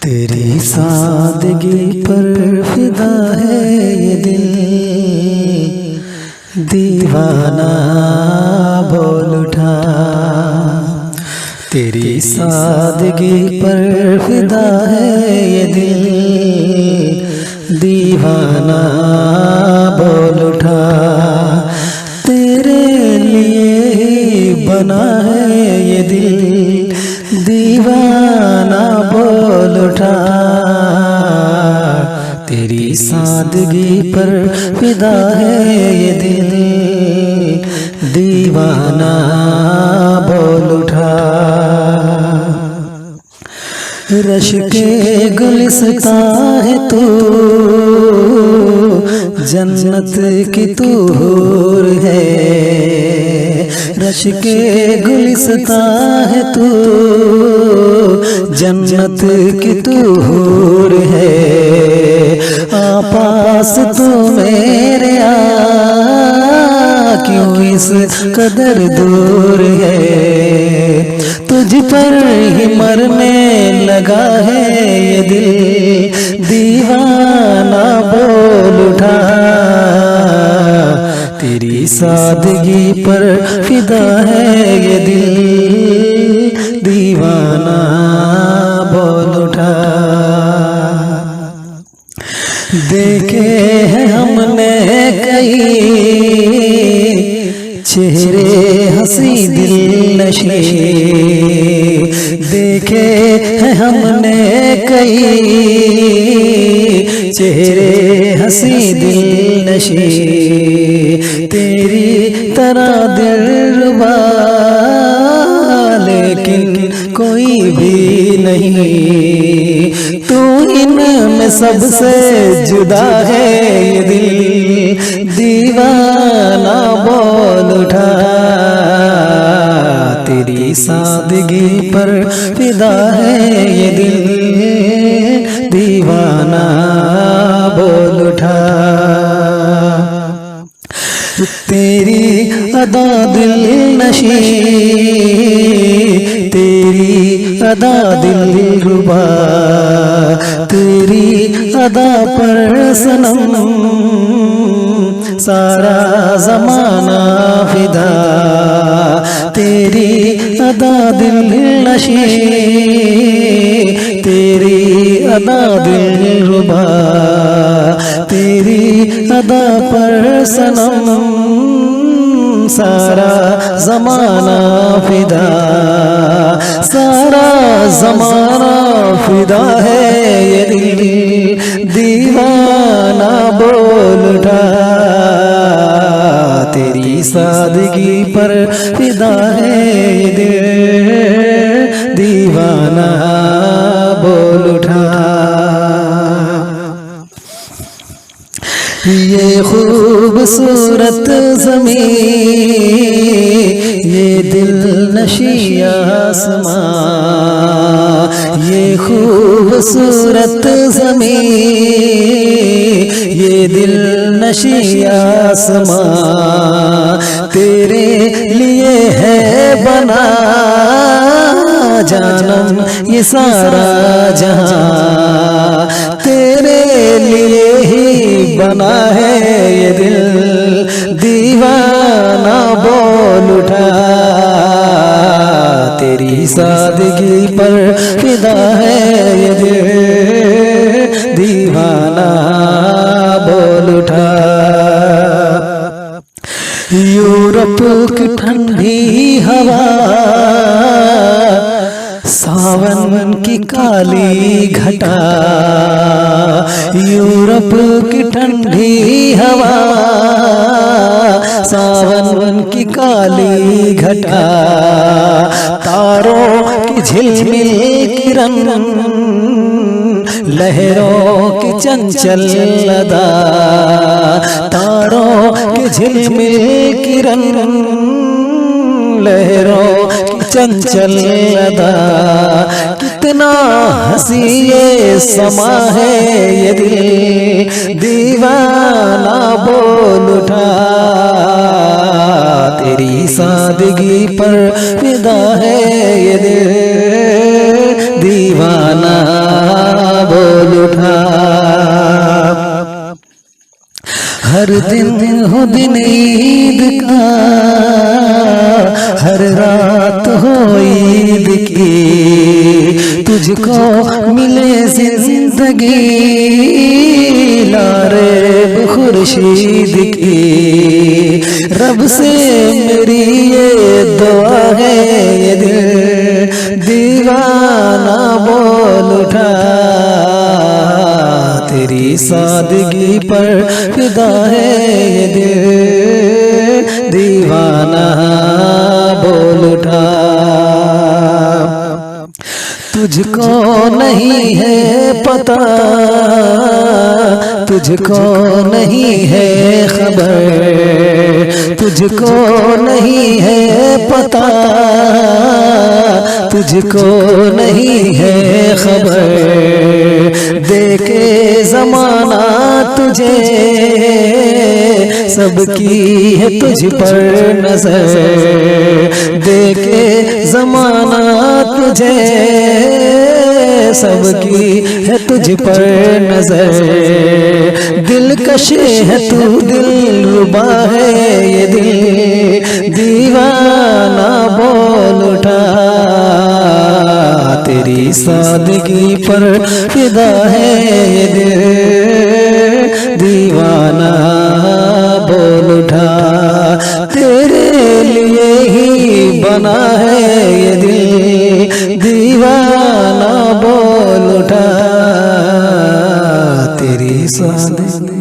तेरी सादगी पर फिदा है ये दिल, दीवाना बोल उठा। तेरी सादगी पर फिदा है ये दिल, दीवाना बोल उठा। तेरे लिए ही बना है ये दिल, दीवाना बोल उठा। तेरी सादगी पर फिदा है ये दिल, दीवाना बोल उठा। रश के गुलिस्तां है तू, जन्नत की तू हूर है। रश के गुलिस्तां है तू, जन्नत की तू हूर है। पास तू मेरे आ, क्यों इस कदर दूर है। तुझ पर ही मरने लगा है ये दिल, दीवाना बोल उठा। तेरी सादगी पर फिदा है ये दिल, दीवाना बोल उठा। देखे हैं हमने कई चेहरे हंसी दिल नशे, देखे हैं हमने कई चेहरे हंसी दिल नशे। तेरी तरह दिलरुबा लेकिन कोई भी नहीं, तू इनमें सबसे जुदा है ये दिल, दीवाना बोल उठा। तेरी सादगी पर फिदा है ये दिल, दीवाना बोल उठा। तेरी अदा दिल नशी, तेरी अदा दिलरुबा, तेरी अदा पर सनम सारा जमाना फिदा। तेरी अदा दिल नशी, तेरी अदा दिलरुबा, तेरी अदा पर सनम सारा जमाना फिदा। सारा जमाना फिदा है ये दिल, दीवाना बोल उठा। तेरी सादगी पर फिदा है ये दिल, दीवाना बोल उठा। ये खूबसूरत ज़मीं, ये दिल नशी आसमां, ये खूबसूरत ज़मीं, ये दिल नशी आसमां। तेरे लिए है बना जानम ये सारा जहां, तेरे लिए ही बना है ये दिल, दीवाना बोल उठा। तेरी सादगी पर फिदा है ये दिल, दीवाना बोल उठा। यूरोप की ठंडी हवा, सावन की काली घटा, यूरोप की ठंडी हवा, सावन की काली घटा। तारों की झिलमिल किरण, लहरों की चंचल अदा, तारों की झिलमिल किरण, लहरों की चंचल अदा। कितना हंसी ये समा है ये दिल, दीवाना बोल उठा। तेरी सादगी पर फिदा है ये दिल, दीवाना हो दिन ईद का, हर रात हो ईद की, तुझको मिले जिंदगी लारेब खुर्शीद की। रब से मेरी ये दुआ है, ये दिल दीवाना बोल उठा, तेरी सादगी पर फिदा है ये दिल दीवाना बोल उठा। तुझको नहीं है पता, तुझको नहीं है खबर, तुझको नहीं है पता, तुझको नहीं है खबर। देखे ज़माना तुझे, सबकी है तुझ पर नजर। देखे ज़माना तुझे, सबकी है तुझ पर नजर। दिलकश है तू, दिलरुबा है ये दिल दीवाना बोल उठा, तेरी सादगी पर फिदा है ये दिल दीवाना बोल उठा। तेरे लिए ही बना है ये दिल दीवाना बोल उठा, तेरी सादगी